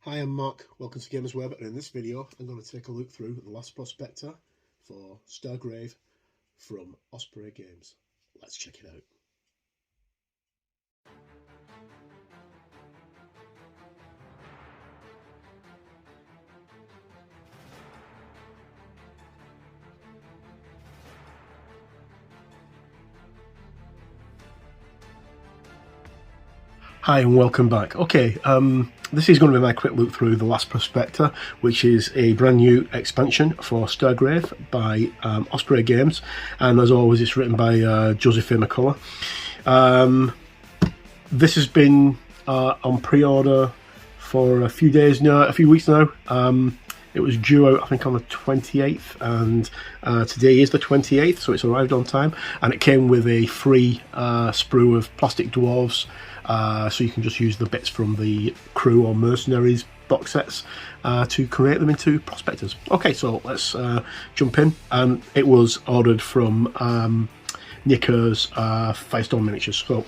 Hi, I'm Mark, welcome to Gamers Web, and in this video I'm going to take a look through The Last Prospector for Stargrave from Osprey Games. Let's check it out. Hi and welcome back. Okay, this is going to be my quick look through The Last Prospector, which is a brand new expansion for Stargrave by Osprey Games, and as always it's written by Joseph McCullough. This has been on pre-order for a few weeks now. It was due out I think on the 28th, and today is the 28th, so it's arrived on time, and it came with a free sprue of plastic dwarves. So you can just use the bits from the Crew or Mercenaries box sets to create them into Prospectors. Okay, so let's jump in. It was ordered from Nicker's Firestorm Miniatures, so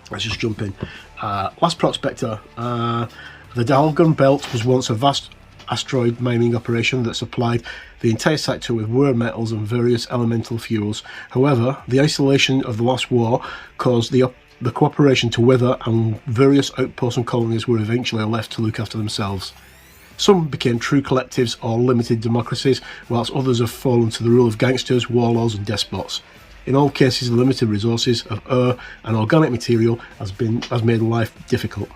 let's just jump in. Last Prospector. The Dalgon Belt was once a vast asteroid mining operation that supplied the entire sector with rare metals and various elemental fuels. However, the isolation of the last war caused the cooperation to wither, and various outposts and colonies were eventually left to look after themselves. Some became true collectives or limited democracies, whilst others have fallen to the rule of gangsters, warlords and despots. In all cases, the limited resources of air and organic material has made life difficult.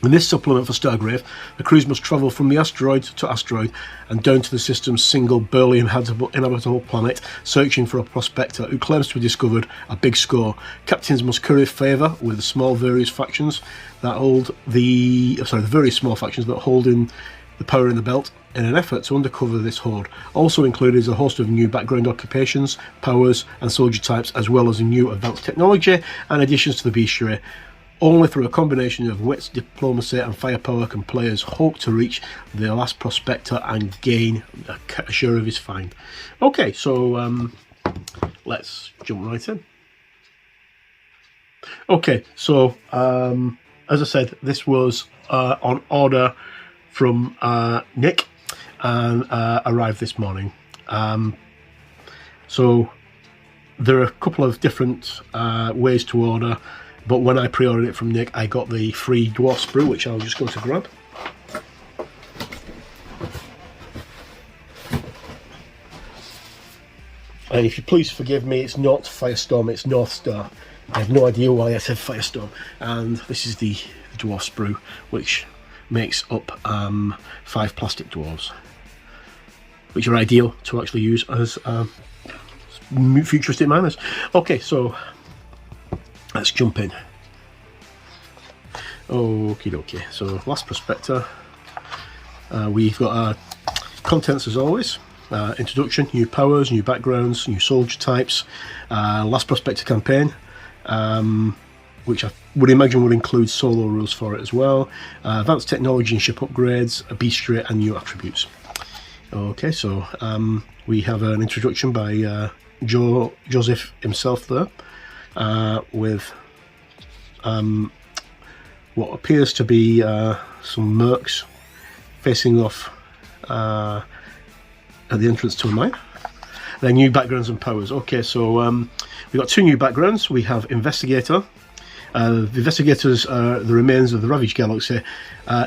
In this supplement for Stargrave, the crews must travel from the asteroid to asteroid and down to the system's single barely inhabitable planet, searching for a prospector who claims to have discovered a big score. Captains must curry favour with the small various factions that hold the various small factions that hold in the power in the belt in an effort to undercover this hoard. Also included is a host of new background occupations, powers and soldier types, as well as a new advanced technology and additions to the bestiary. Only through a combination of wits, diplomacy and firepower can players hope to reach the last prospector and gain a share of his find. Okay, so let's jump right in. Okay, so as I said, this was on order from Nick and arrived this morning. So there are a couple of different ways to order, but when I pre-ordered it from Nick, I got the free dwarf sprue, which I was just going to grab. And if you please forgive me, it's not Firestorm, it's Northstar. I have no idea why I said Firestorm. And this is the dwarf sprue, which makes up 5 plastic dwarves, which are ideal to actually use as futuristic miners. Okay, so let's jump in. Okie dokie. So, Last Prospector. We've got our contents as always. Introduction, new powers, new backgrounds, new soldier types. Last Prospector campaign, which I would imagine would include solo rules for it as well. Advanced technology and ship upgrades, a bestiary and new attributes. Okay, so we have an introduction by Joseph himself there. With what appears to be some mercs facing off at the entrance to a mine. Their new backgrounds and powers. Okay, so we've got 2 new backgrounds. We have Investigator. The Investigators are the remains of the ravaged galaxy.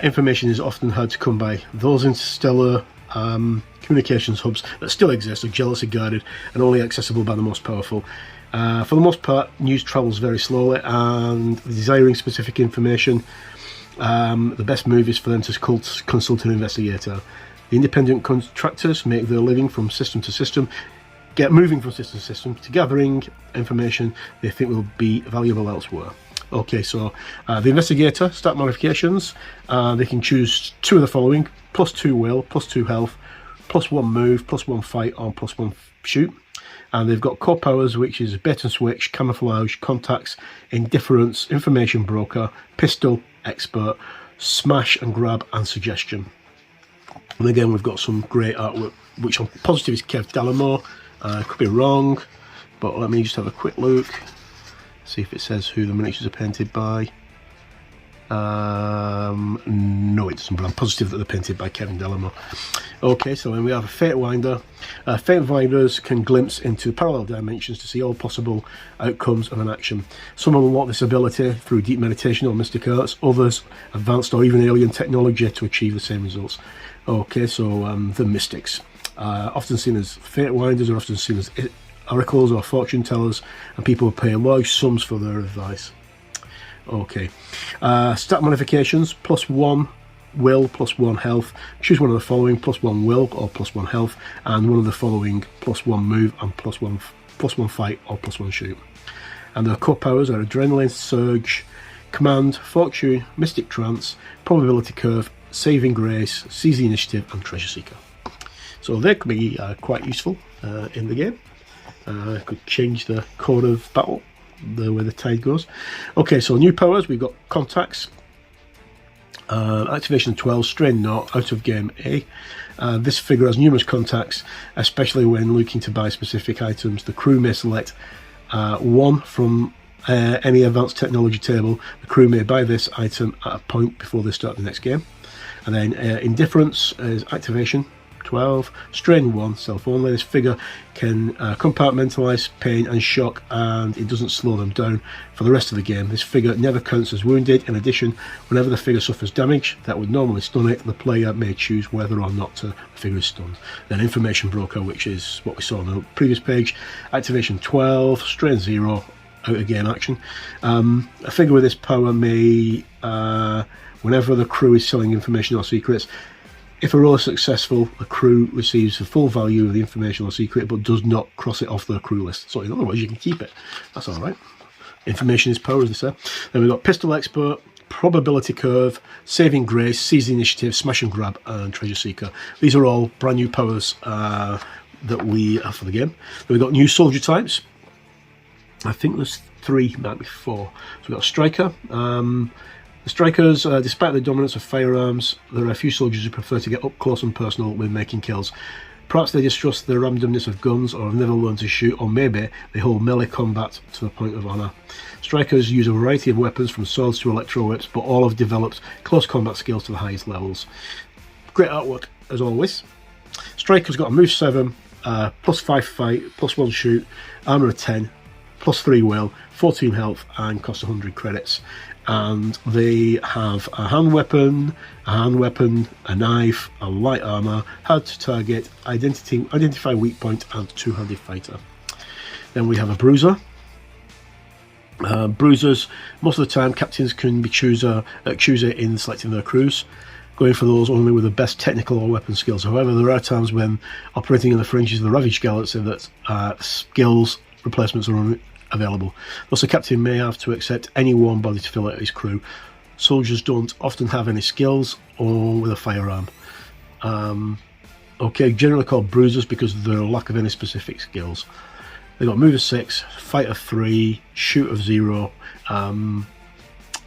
Information is often hard to come by. Those interstellar communications hubs that still exist are jealously guarded and only accessible by the most powerful. For the most part, news travels very slowly, and desiring specific information, the best move is for them to consult an investigator. The independent contractors make their living from system to system, moving from system to system to gathering information they think will be valuable elsewhere. Okay, so the investigator, stat modifications, they can choose 2 of the following: +2 will, +2 health, +1 move, +1 fight, or +1 shoot. And they've got core powers, which is bait and switch, camouflage, contacts, indifference, information broker, pistol, expert, smash and grab, and suggestion. And again, we've got some great artwork, which I'm positive is Kev Dallimore. Could be wrong, but let me just have a quick look, see if it says who the miniatures are painted by. it doesn't, but I'm positive that they're painted by Kevin Delamo. Okay, so then we have a Fate Winder. Fate Winders can glimpse into parallel dimensions to see all possible outcomes of an action. Some unlock this ability through deep meditation or mystic arts, others advanced or even alien technology to achieve the same results. Okay, so the mystics, often seen as Fate Winders, are often seen as oracles or fortune tellers, and people pay large sums for their advice. Okay, stat modifications: +1 will, +1 health. Choose one of the following: +1 will or +1 health, and one of the following: +1 move and +1 fight or +1 shoot. And their core powers are Adrenaline Surge, Command, Fortune, Mystic Trance, Probability Curve, Saving Grace, Seize the Initiative, and Treasure Seeker. So they could be quite useful in the game. Could change the core of battle, the way the tide goes. Okay, so new powers, we've got Contacts, activation 12, strain 0, out of game A. This figure has numerous contacts, especially when looking to buy specific items. The crew may select one from any advanced technology table. The crew may buy this item at a point before they start the next game. And then Indifference is activation 12, strain 1, self only. This figure can compartmentalize pain and shock, and it doesn't slow them down for the rest of the game. This figure never counts as wounded. In addition, whenever the figure suffers damage that would normally stun it, the player may choose whether or not the figure is stunned. Then Information Broker, which is what we saw on the previous page, activation 12, strain 0, out of game action. A figure with this power may, whenever the crew is selling information or secrets, if a roll is successful, the crew receives the full value of the information or secret, but does not cross it off their crew list. So in other words, you can keep it. That's all right. Information is power, as they say. Then we've got Pistol Expert, Probability Curve, Saving Grace, Seize the Initiative, Smash and Grab, and Treasure Seeker. These are all brand new powers that we have for the game. Then we've got new soldier types. I think there's 3, might be 4. So we've got Striker. The Strikers, despite the dominance of firearms, there are a few soldiers who prefer to get up close and personal when making kills. Perhaps they distrust the randomness of guns, or have never learned to shoot, or maybe they hold melee combat to the point of honour. Strikers use a variety of weapons from swords to electro whips, but all have developed close combat skills to the highest levels. Great artwork as always. Striker's got a move 7, +5 fight, +1 shoot, armour of 10, +3 will, 14 health, and costs 100 credits. And they have a hand weapon, a knife, a light armour, hard to target, identify weak point, and two-handed fighter. Then we have a bruiser. Bruisers, most of the time captains can be chooser in selecting their crews, going for those only with the best technical or weapon skills. However, there are times when operating in the fringes of the Ravaged Galaxy that skills replacements are available. Thus, a captain may have to accept any warm body to fill out his crew. Soldiers don't often have any skills or with a firearm. Okay, generally called bruisers because of their lack of any specific skills. They've got move of 6, fight of 3, shoot of 0, armour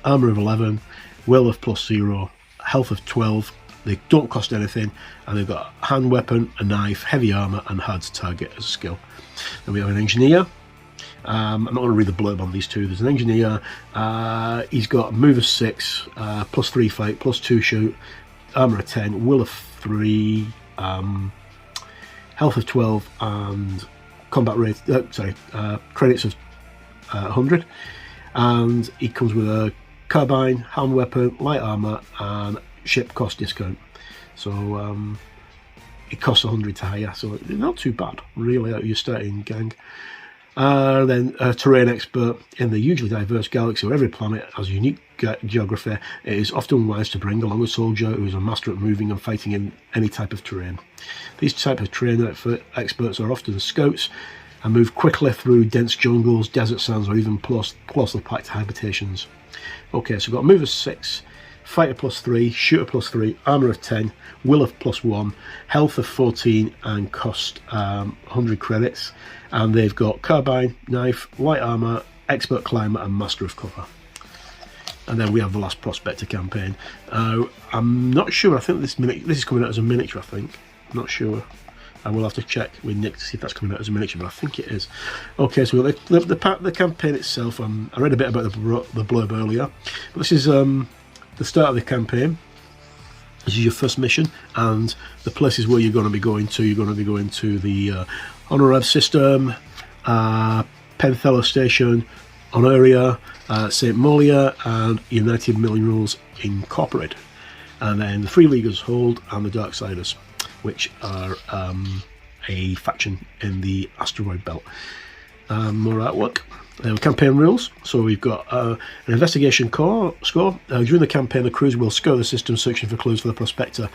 of 11, will of +0, health of 12. They don't cost anything, and they've got a hand weapon, a knife, heavy armour, and hard to target as a skill. Then we have an engineer. I'm not going to read the blurb on these two. There's an engineer. He's got a move of 6, +3 fight, +2 shoot, armour of 10, will of 3, health of 12, and combat rate. Credits of 100. And he comes with a carbine, hand weapon, light armour, and ship cost discount. So it costs 100 to hire. So not too bad, really, out of your starting gang. Then a terrain expert. In the hugely diverse galaxy where every planet has a unique geography, it is often wise to bring along a soldier who is a master at moving and fighting in any type of terrain. These type of terrain experts are often scouts and move quickly through dense jungles, desert sands, or even closely packed habitations. Okay, so we've got a move of 6, fighter +3, shooter +3, armour of 10, will of +1, health of 14, and cost 100 credits. And they've got carbine, knife, light armour, expert climber, and master of cover. And then we have the Last Prospector campaign. I'm not sure. I think this is coming out as a miniature. I think. I'm not sure. I will have to check with Nick to see if that's coming out as a miniature, but I think it is. Okay, so the campaign itself. I read a bit about the blurb earlier. But this is the start of the campaign. This is your first mission, and the places where you're going to be going to, the Honorev system, Penthella Station, Honoria, St. Molia, and United Minerals Incorporated. And then the Free Leaguers Hold and the Darksiders, which are a faction in the asteroid belt. More artwork. Campaign rules. So we've got an investigation score. During the campaign, the crews will scour the system searching for clues for the Prospector.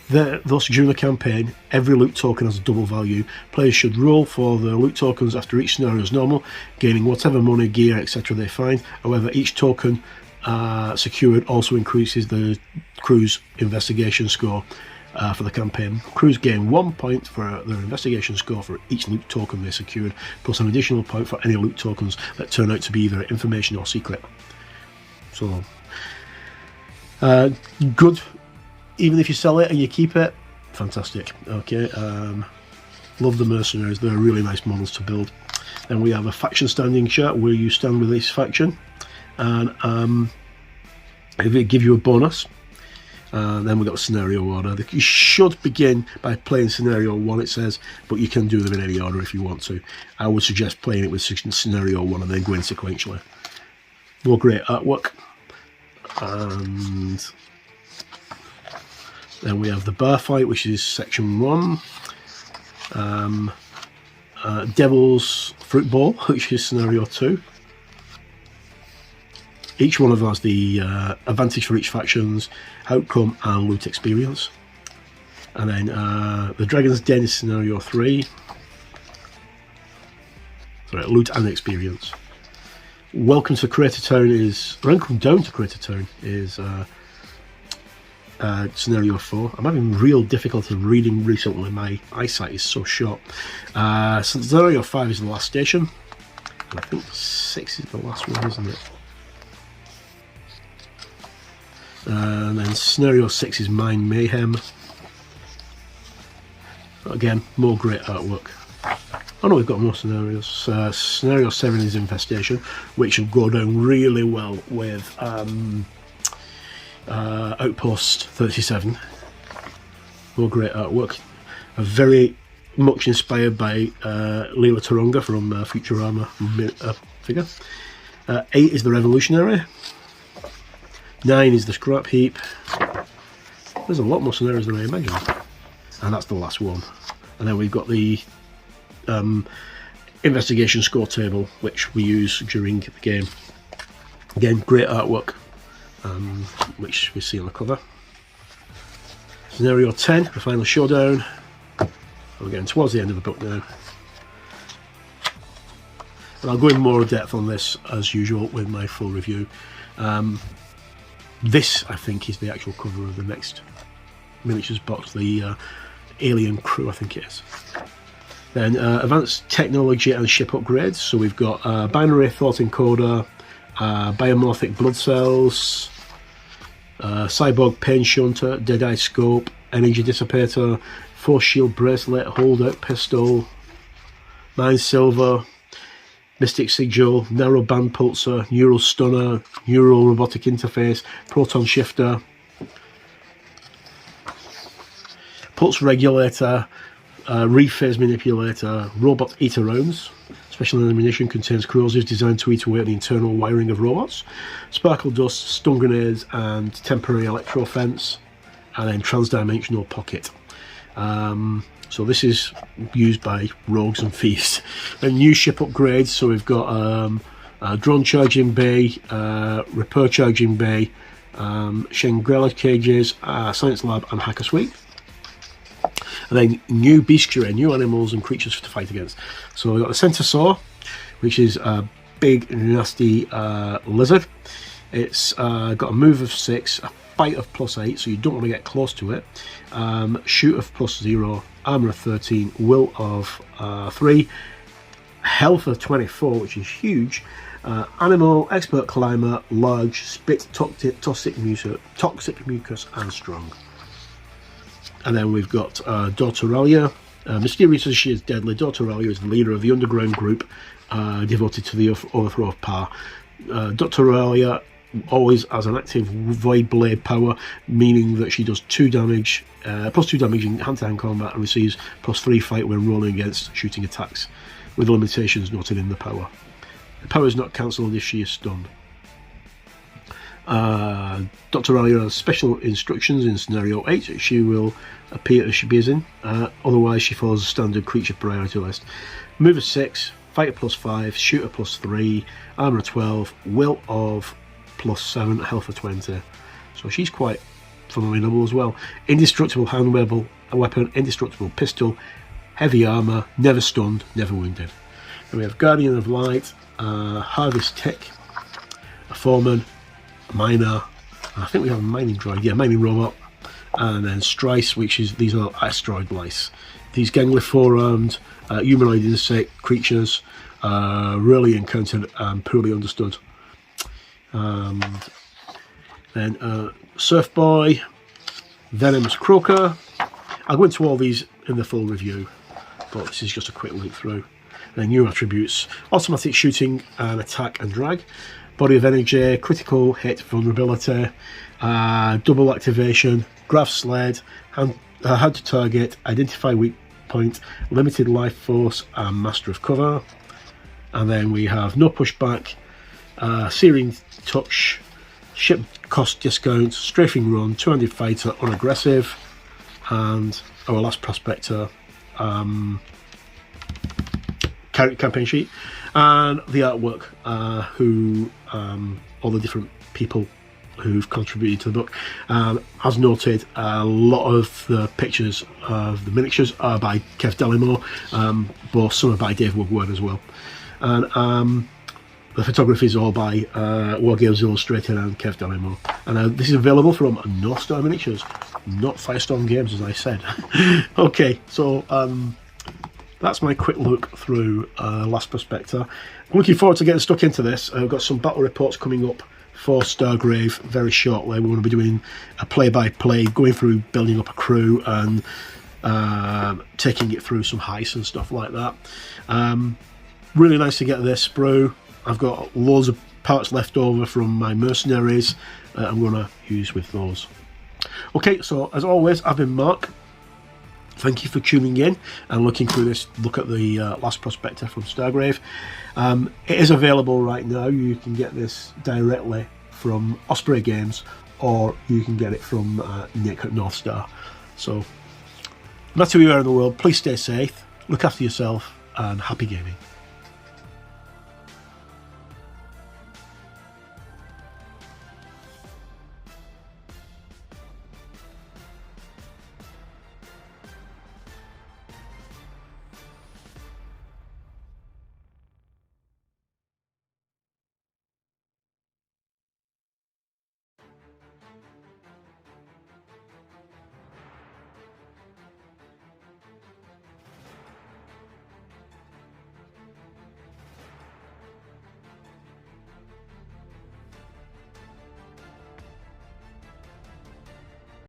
Thus, during the campaign, every loot token has a double value. Players should roll for the loot tokens after each scenario as normal, gaining whatever money, gear, etc. they find. However, each token secured also increases the crew's investigation score for the campaign. Crews gain 1 point for their investigation score for each loot token they secured, plus an additional point for any loot tokens that turn out to be either information or secret. So, good. Even if you sell it and you keep it, fantastic. Okay, love the Mercenaries. They're really nice models to build. Then we have a faction standing chart where you stand with this faction, and if it give you a bonus. Then we've got scenario order. You should begin by playing scenario 1, it says, but you can do them in any order if you want to. I would suggest playing it with scenario 1 and then going sequentially. More great artwork. And then we have the bar fight, which is section 1. Devil's Fruit Bowl, which is scenario 2. Each one of them has the advantage for each faction's outcome and loot experience. And then the Dragon's Den is scenario 3. Sorry, loot and experience. Welcome to Crater Town is... Welcome down to Crater Town is scenario 4. I'm having real difficulty reading recently. My eyesight is so short. Scenario 5 is the last station. And I think 6 is the last one, isn't it? And then scenario 6 is Mine Mayhem. Again, more great artwork. Oh no, we've got more scenarios. Scenario 7 is Infestation, which will go down really well with Outpost 37. More great artwork. Very much inspired by Leela Taronga from Futurama figure. 8 is the Revolutionary. 9 is the Scrap Heap. There's a lot more scenarios than I imagined. And that's the last one. And then we've got the investigation score table, which we use during the game. Again, great artwork, which we see on the cover. Scenario 10, the final showdown. We're getting towards the end of the book now. And I'll go in more depth on this as usual with my full review. This, I think, is the actual cover of the next miniatures box, the Alien Crew, I think it is. Then advanced technology and ship upgrades. So we've got binary thought encoder, biomorphic blood cells, cyborg pain shunter, deadeye scope, energy dissipator, force shield bracelet, holdout pistol, mind silver, mystic sigil, narrow band pulsar, neural stunner, neural robotic interface, proton shifter, pulse regulator, rephase manipulator, robot eater rounds. Special ammunition contains corrosives designed to eat away at the internal wiring of robots. Sparkle dust, stun grenades, and temporary electro fence, and then transdimensional pocket. So this is used by rogues and thieves. And new ship upgrades. So we've got a drone charging bay, repair charging bay, Shangri-La cages, science lab, and hacker suite. And then new bestiary, new animals and creatures to fight against. So we've got the Centaur, which is a big, nasty lizard. It's got a move of 6, a fight of +8, so you don't want to get close to it. Shoot of +0, armor of 13, will of 3, health of 24, which is huge. Animal, expert climber, large, spit, toxic mucus, and strong. And then we've got Dortoralia. Mysterious as she is deadly, Dortoralia is the leader of the underground group devoted to the overthrow of power. Dortoralia always has an active Void Blade power, meaning that she does 2 damage, plus 2 damage in hand-to-hand combat, and receives plus 3 fight when rolling against shooting attacks, with limitations noted in the power. The power is not cancelled if she is stunned. Dr. Raleigh has special instructions in scenario 8. She will appear as she appears in, otherwise she follows a standard creature priority list. Move of 6, fighter plus 5, shooter plus 3, armor of 12, will of plus 7, health of 20. So she's quite formidable as well. Indestructible hand weapon, indestructible pistol, heavy armor, never stunned, never wounded. And we have Guardian of Light, Harvest Tech, a Foreman, a Miner, I think we have a mining droid, yeah, mining robot, and then Strice, which is, these are asteroid lice. These gangly 4-armed humanoid insect creatures, really encountered and poorly understood. Then Surf Boy, Venomous Croaker. I'll go into all these in the full review, but this is just a quick look through. Then new attributes: automatic shooting and attack and drag, body of energy, critical hit, vulnerability, double activation, grav sled, hand to target, identify weak point, limited life force, and master of cover. And then we have no pushback, searing touch, ship cost discount, strafing run, 200 fighter, unaggressive, and our Last Prospector campaign sheet, and the artwork, all the different people who've contributed to the book. As noted, a lot of the pictures of the miniatures are by Kev Delimore, but some are by Dave Woodward as well. And the photography is all by Wargames Illustrated and Kev Delimore. And this is available from Northstar Miniatures, not Firestorm Games, as I said. Okay, so that's my quick look through Last Prospector. I'm looking forward to getting stuck into this. I've got some battle reports coming up for Stargrave very shortly. We're going to be doing a play-by-play, going through building up a crew and taking it through some heists and stuff like that. Really nice to get this sprue. I've got loads of parts left over from my Mercenaries I'm going to use with those. Okay, so as always, I've been Mark. Thank you for tuning in and looking through this look at the Last Prospector from Stargrave. It is available right now. You can get this directly from Osprey Games, or you can get it from Nick at Northstar. So no matter where you are in the world, please stay safe, look after yourself, and happy gaming.